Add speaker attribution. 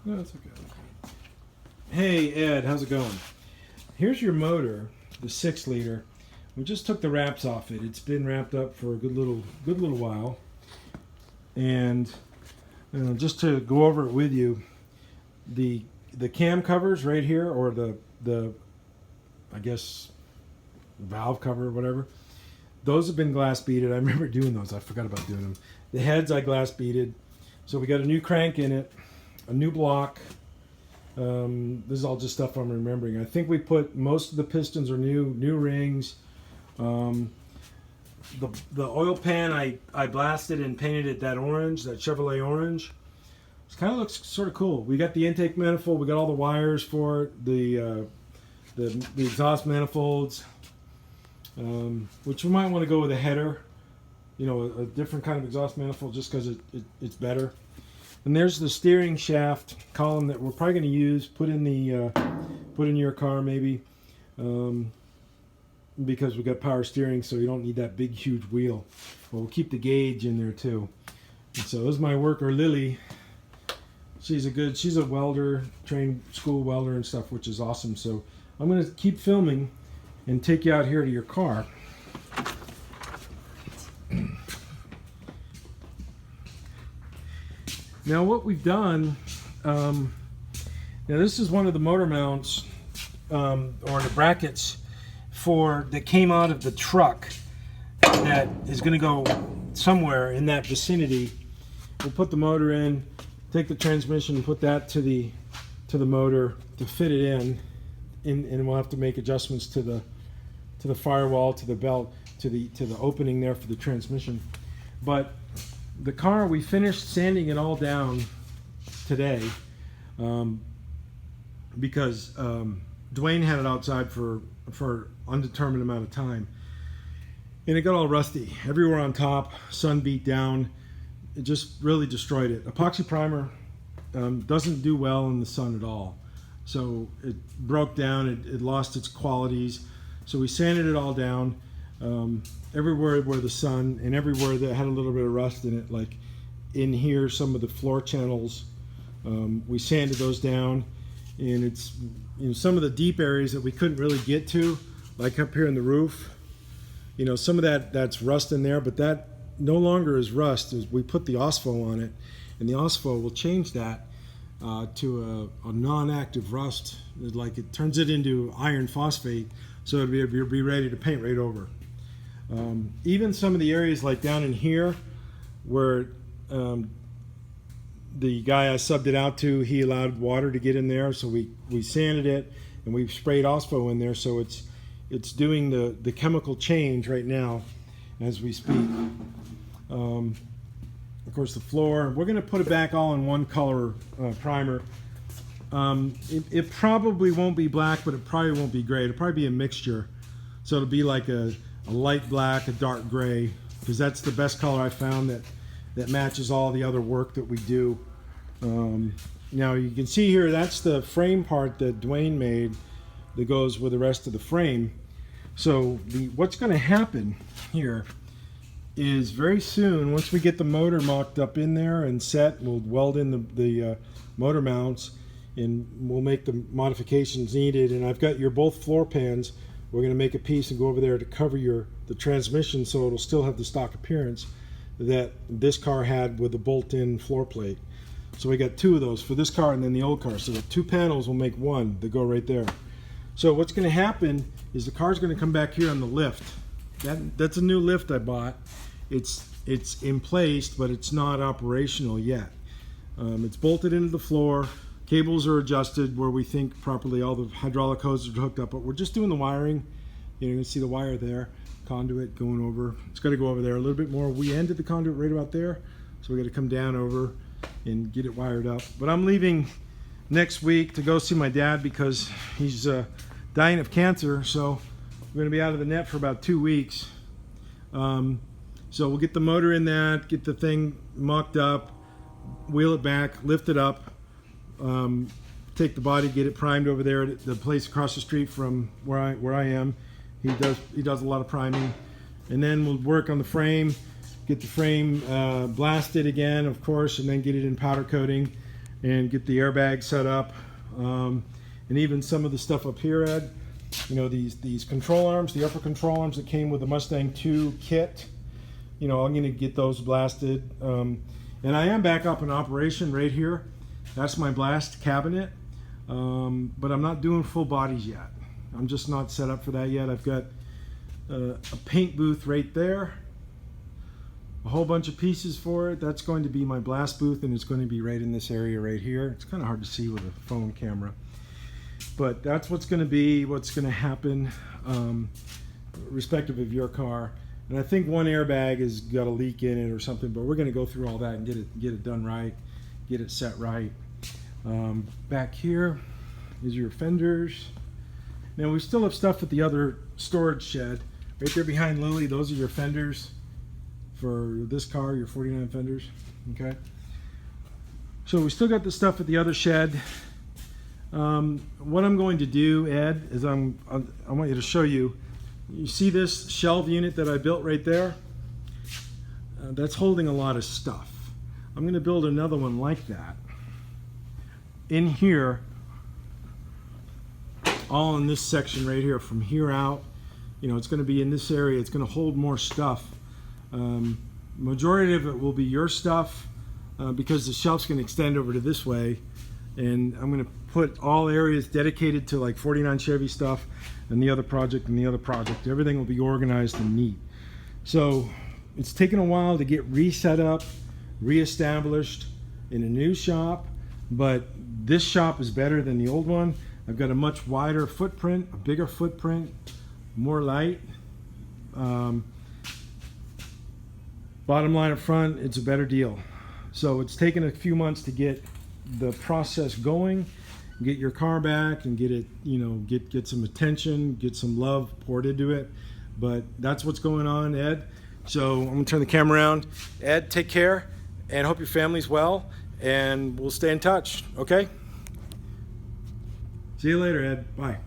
Speaker 1: No, it's okay. Hey Ed, how's it going? Here's your motor, the 6 liter. We just took the wraps off it. It's been wrapped up for a good little while. And just to go over it with you, the cam covers right here, or the I guess valve cover or whatever, those have been glass beaded. I remember doing those. I forgot about doing them. The heads I glass beaded. So we got a new crank in it, a new block. This is all just stuff I'm remembering. I think we put most of the pistons are new rings. The oil pan I blasted and painted it that orange, that Chevrolet orange. It kind of looks sort of cool. We got the intake manifold. We got all the wires for it. The exhaust manifolds, which we might want to go with a header. You know, a different kind of exhaust manifold just because it's better. And there's the steering shaft column that we're probably going to use. Put in your car maybe, because we got power steering, so you don't need that big huge wheel. But we'll keep the gauge in there too. And so this is my worker Lily. She's a welder, trained school welder and stuff, which is awesome. So I'm going to keep filming and take you out here to your car. Now what we've done, now this is one of the motor mounts, or the brackets that came out of the truck that is going to go somewhere in that vicinity. We'll put the motor in, take the transmission and put that to the motor to fit it in, and we'll have to make adjustments to the firewall, to the belt, to the opening there for the transmission. But the car, we finished sanding it all down today, because Dwayne had it outside for undetermined amount of time, and it got all rusty everywhere on top. Sun beat down. It just really destroyed it. Epoxy primer doesn't do well in the sun at all, so it broke down. It lost its qualities. So we sanded it all down. Everywhere where the sun, and everywhere that had a little bit of rust in it, like in here, some of the floor channels, we sanded those down. And it's, some of the deep areas that we couldn't really get to, like up here in the roof, some of that's rust in there, but that no longer is rust. We put the OSFO on it, and the OSFO will change that to a non-active rust. Like it turns it into iron phosphate, so it'll be ready to paint right over. Even some of the areas like down in here where the guy I subbed it out to, he allowed water to get in there, so we sanded it and we've sprayed OSFO in there, so it's doing the chemical change right now as we speak. Of course, the floor, we're going to put it back all in one color primer. It probably won't be black, but it probably won't be gray. It'll probably be a mixture, so it'll be like a light black, a dark gray, because that's the best color I found that matches all the other work that we do. Now you can see here, that's the frame part that Dwayne made that goes with the rest of the frame. So what's going to happen here is very soon, once we get the motor mocked up in there and set, we'll weld in the motor mounts, and we'll make the modifications needed. And I've got your both floor pans. We're going to make a piece and go over there to cover the transmission, so it'll still have the stock appearance that this car had with the bolt-in floor plate. So we got 2 of those for this car and then the old car. So the 2 panels will make one that go right there. So what's going to happen is the car's going to come back here on the lift. That's a new lift I bought. It's in place, but it's not operational yet. It's bolted into the floor. Cables are adjusted where we think properly. All the hydraulic hoses are hooked up, but we're just doing the wiring. You can see the wire there, conduit going over. It's got to go over there a little bit more. We ended the conduit right about there, so we got to come down over and get it wired up. But I'm leaving next week to go see my dad because he's dying of cancer, so we're going to be out of the net for about 2 weeks. So we'll get the motor in that, get the thing mocked up, wheel it back, lift it up, take the body, get it primed over there at the place across the street from where I am. He does a lot of priming, and then we'll work on the frame, get the frame blasted again, of course, and then get it in powder coating, and get the airbag set up, and even some of the stuff up here, Ed. You know, these control arms, the upper control arms that came with the Mustang 2 kit. You know, I'm going to get those blasted. And I am back up in operation right here. That's my blast cabinet. But I'm not doing full bodies yet. I'm just not set up for that yet. I've got a paint booth right there. A whole bunch of pieces for it. That's going to be my blast booth, and it's going to be right in this area right here. It's kind of hard to see with a phone camera. But that's what's going to happen, respective of your car. And I think one airbag has got a leak in it or something, but we're going to go through all that and get it done right, get it set right. Back here is your fenders. Now we still have stuff at the other storage shed. Right there behind Lily, those are your fenders for this car, your 49 fenders, okay? So we still got the stuff at the other shed. What I'm going to do, Ed, is I want you to show you. You see this shelf unit that I built right there? That's holding a lot of stuff. I'm going to build another one like that. In here, all in this section right here, from here out, you know, it's going to be in this area. It's going to hold more stuff. Majority of it will be your stuff because the shelf's going to extend over to this way. And I'm going to put all areas dedicated to like 49 Chevy stuff and the other project and the other project. Everything will be organized and neat. So it's taken a while to get reset up, reestablished in a new shop, but this shop is better than the old one. I've got a much wider footprint, a bigger footprint, more light. Bottom line up front, it's a better deal. So it's taken a few months to get the process going, get your car back and get it, you know, get some attention, get some love poured into it. But that's what's going on, Ed. So I'm gonna turn the camera around. Ed, take care and hope your family's well, and we'll stay in touch, okay? See you later, Ed. Bye.